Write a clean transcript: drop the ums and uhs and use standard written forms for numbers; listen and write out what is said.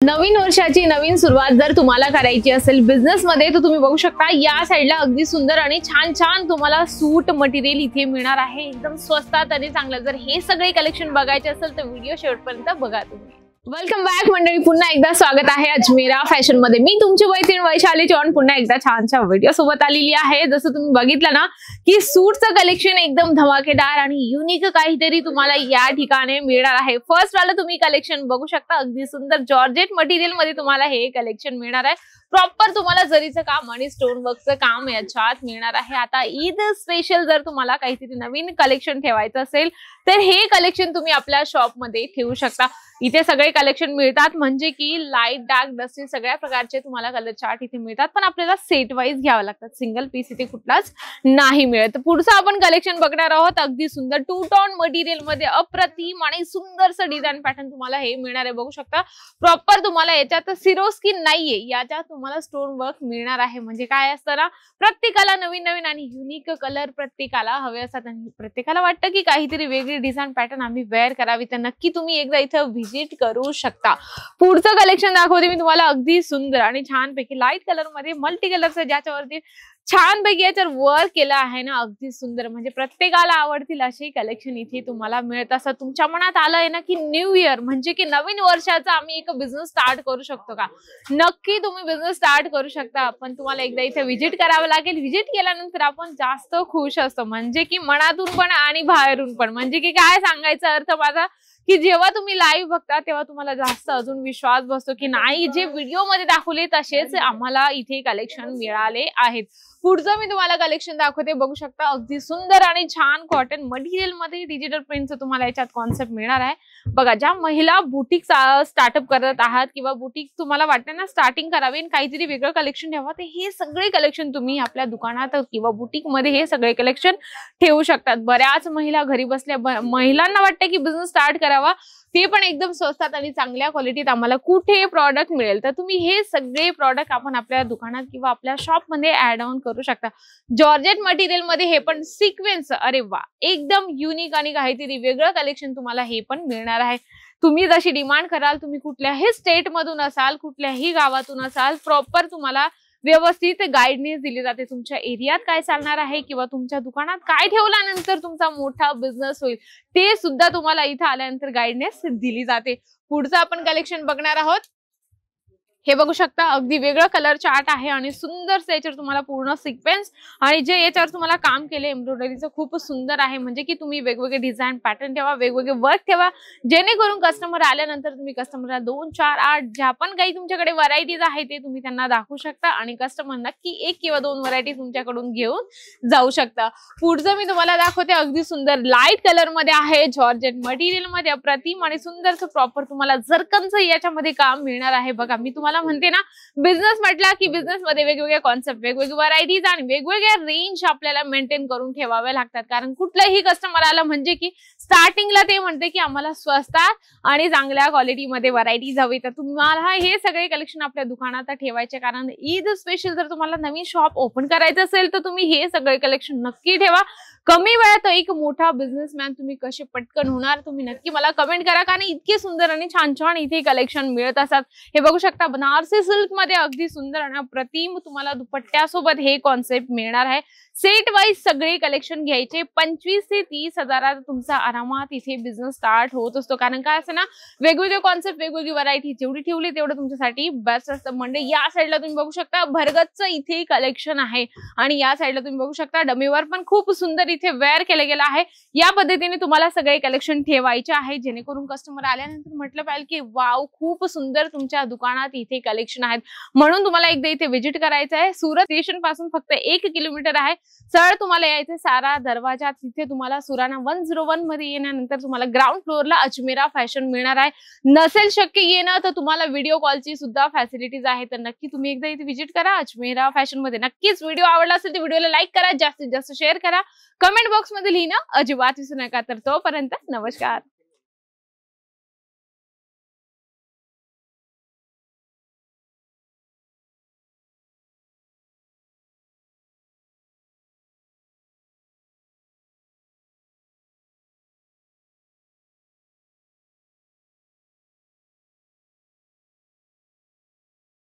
नवीन वर्षाची नवीन सुरुवात जर तुम्हाला करायची असेल बिझनेस मध्ये तर तुम्ही बघू शकता या साइडला अगदी सुंदर आणि छान छान तुम्हाला सूट मटेरियल इथे मिळणार आहे एकदम स्वस्तात आणि चांगलं। जर हे सगळे कलेक्शन बघायचे असेल तर व्हिडिओ शेवटपर्यंत बघा तुम्ही। वेलकम बॅक मंडळी, पुन्हा एकदा स्वागत आहे अजमेरा फॅशन मध्ये। मी तुमची मैत्रीण वैशाली चव्हाण पुन्हा एकदा छानशा व्हिडिओ सोबत आलेली आहे। जसं तुम्ही बघितलं ना की सूटचं कलेक्शन एकदम धमाकेदार आणि युनिक काहीतरी तुम्हाला या ठिकाणी मिळणार आहे। फर्स्ट वाला तुम्ही कलेक्शन बघू शकता, अगदी सुंदर जॉर्जेट मटेरियल मध्ये तुम्हाला हे कलेक्शन मिळणार आहे। प्रॉपर तुम्हाला जरीचं काम आणि स्टोन वर्कचं काम याच्यात मिळणार आहे। आता ईद स्पेशल जर तुम्हाला काहीतरी नवीन कलेक्शन ठेवायचं असेल तर हे कलेक्शन तुम्ही आपल्या शॉप मध्ये ठेवू शकता। इथे सगळे कलेक्शन मिळतात, म्हणजे की लाईट डार्क डस्टी सगळ्या प्रकारचे तुम्हाला कलर चार्ट इथे मिळतात, पण आपल्याला सेट वाईज घ्यावं लागतात, सिंगल पीस इथे कुठलाच नाही मिळत। पुढचं आपण कलेक्शन बघणार आहोत, अगदी सुंदर टू टोन मटेरियल मध्ये अप्रतिम आणि सुंदरसं डिझाइन पॅटर्न तुम्हाला हे मिळणार आहे। बघू शकता प्रॉपर तुम्हाला याच्यात सिरोस्की नाहीये, याच्यात तुम्हाला स्टोन वर्क मिळणार आहे। म्हणजे काय असतं ना, प्रत्येकाला नवीन नवीन आणि युनिक कलर प्रत्येकाला हवे असतात आणि प्रत्येकाला वाटतं की काहीतरी वेगळी डिझाइन पॅटर्न आम्ही वेअर करावी, तर नक्की तुम्ही एकदा इथं व्हिजिट करू शकता। पुढचं कलेक्शन दाखवते मी तुम्हाला, अगदी सुंदर आणि छानपैकी लाईट कलर मध्ये मल्टी कलरचं ज्याच्यावरती छानपैकी याच्यावर वर्क केलं आहे ना, अगदी सुंदर, म्हणजे प्रत्येकाला आवडतील असे कलेक्शन इथे तुम्हाला मिळत असं। तुमच्या मनात आलंय ना की न्यू इयर म्हणजे की नवीन वर्षाचा आम्ही एक बिझनेस स्टार्ट करू शकतो का? नक्की तुम्ही बिझनेस स्टार्ट करू शकता, पण तुम्हाला एकदा इथे व्हिजिट करावं लागेल। व्हिजिट केल्यानंतर आपण जास्त खुश असतो, म्हणजे की मनातून पण आणि बाहेरून पण। म्हणजे की काय सांगायचा अर्थ माझा की जेव्हा तुम्ही लाईव्ह बघता तेव्हा तुम्हाला जास्त अजून विश्वास बसतो की नाही, जे व्हिडिओ मध्ये दाखवले तसेच आम्हाला इथे कलेक्शन मिळाले आहेत। पुढचं मी तुम्हाला कलेक्शन दाखवते, बघू शकता अगदी सुंदर आणि छान कॉटन मटेरियल मध्ये डिजिटल प्रिंटचं तुम्हाला याच्यात कॉन्सेप्ट मिळणार आहे। बघा, ज्या महिला बुटीक स्टार्टअप करत आहात किंवा बुटीक तुम्हाला वाटतं ना स्टार्टिंग करावी आणि काहीतरी वेगळं कलेक्शन ठेवा, तर हे सगळे कलेक्शन तुम्ही आपल्या दुकानात किंवा बुटीक मध्ये हे सगळे कलेक्शन ठेवू शकतात। बऱ्याच महिला घरी बसल्या महिलांना वाटतं की बिझनेस स्टार्ट करावा, ते पण एकदम स्वस्तात आणि चांगल्या क्वालिटीत आम्हाला कुठे प्रॉडक्ट मिळेल, तर तुम्ही हे सगळे प्रॉडक्ट आपण आपल्या दुकानात किंवा आपल्या शॉप मध्ये ऍड ऑन करू शकता। जॉर्जेट मटेरियल मध्ये हे पण सिक्वेन्स, अरे वा, एकदम युनिक आणि काहीतरी वेगळं कलेक्शन तुम्हाला हे पण मिळणार आहे। तुम्ही जशी डिमांड कराल, तुम्ही कुठल्याही स्टेट मधून असाल, कुठल्याही गावातून असाल, प्रॉपर तुम्हाला व्यवस्थित गाइडन्स दिली जाते। तुमच्या एरियात काय चालणार आहे किंवा तुमच्या दुकानात काय ठेवल्यानंतर तुमचा मोठा बिझनेस होईल, ते सुद्धा तुम्हाला इथे आल्यानंतर गाइडन्स दिली जाते। पुढचं आपण कलेक्शन बघणार आहोत, हे बघू शकता अगदी वेगळं कलर चार्ट आहे आणि सुंदरसं याच्यावर तुम्हाला पूर्ण सिक्वेन्स आणि जे याच्यावर तुम्हाला काम केले एम्ब्रॉयडरीचं खूप सुंदर आहे। म्हणजे की तुम्ही वेगवेगळे डिझाइन पॅटर्न ठेवा, वेगवेगळे वर्क ठेवा, जेणेकरून कस्टमर आल्यानंतर तुम्ही कस्टमरला 2, 4, 8 ज्या पण काही तुमच्याकडे व्हरायटीज आहे ते तुम्ही त्यांना दाखवू शकता आणि कस्टमर नक्की 1 किंवा 2 व्हरायटी तुमच्याकडून घेऊन जाऊ शकता। पुढचं मी तुम्हाला दाखवते, अगदी सुंदर लाईट कलर मध्ये आहे, जॉर्जेट मटेरियल मध्ये अप्रतिम आणि सुंदरसं प्रॉपर तुम्हाला जरकनचं याच्यामध्ये काम मिळणार आहे। बघा, मी तुम्हाला म्हणते ना, बिझनेस म्हटला की बिझनेस मध्ये वेगवेगळे कॉन्सेप्ट, वेगवेगळे व्हरायटीज आणि वेगवेगळ्या रेंज आपल्याला मेंटेन करून ठेवावे लागतात, कारण कुठलाही कस्टमर आला म्हणजे की स्टार्टिंगला ते म्हणते की आम्हाला स्वस्तात आणि चांगल्या क्वालिटीमध्ये व्हरायटीज हवी, तर तुम्हाला हे सगळे कलेक्शन आपल्या दुकानात ठेवायचे। कारण ईद स्पेशल जर तुम्हाला नवीन शॉप ओपन करायचं असेल तर तुम्ही हे सगळे कलेक्शन नक्की ठेवा। कमी वेळात एक मोठा बिझनेसमॅन तुम्ही कसे पटकन होणार, तुम्ही नक्की मला कमेंट करा, कारण इतके सुंदर आणि छान छान इथे कलेक्शन मिळत असतात। हे बघू शकता बनारसी सिल्क मध्ये अगदी सुंदर आणि अप्रतिम तुम्हाला दुपट्ट्यासोबत हे कॉन्सेप्ट मिळणार आहे। सेट वाईज सगळे कलेक्शन घ्यायचे, 25 ते 30 हजारात तुमचा आरामात इथे बिझनेस स्टार्ट होत असतो। कारण काय असं ना, वेगवेगळे कॉन्सेप्ट, वेगवेगळी व्हरायटी जेवढी ठेवली तेवढं तुमच्यासाठी बेस्ट असतं। म्हणजे या साईडला तुम्ही बघू शकता भरगतचं इथे कलेक्शन आहे आणि या साईडला तुम्ही बघू शकता डमीवर पण खूप सुंदर इथे वेअर केलं गेलं आहे। या पद्धतीने तुम्हाला सगळे कलेक्शन ठेवायचे आहे, जेणेकरून कस्टमर आल्यानंतर म्हटलं पाहिजे की वाव, खूप सुंदर तुमच्या दुकानात इथे कलेक्शन आहेत। म्हणून तुम्हाला एकदा इथे व्हिजिट करायचं आहे। सुरत स्टेशन पासून फक्त 1 किलोमीटर आहे। सर तुम्हाला यायचे सारा दरवाजा, तिथे तुम्हाला सुराना 101 मध्ये येण्यानंतर तुम्हाला ग्राउंड फ्लोअरला अजमेरा फॅशन मिळणार आहे। नसेल शक्य येणं तर तुम्हाला व्हिडिओ कॉलची सुद्धा फॅसिलिटीज आहे, तर नक्की तुम्ही एकदा इथे व्हिजिट करा अजमेरा फॅशन मध्ये। नक्कीच व्हिडिओ आवडला असेल तर व्हिडिओला लाईक करा, जास्तीत जास्त शेअर करा, कमेंट बॉक्स मध्ये लिहिणं अजिबात विसरू नका। तर तोपर्यंत नमस्कार।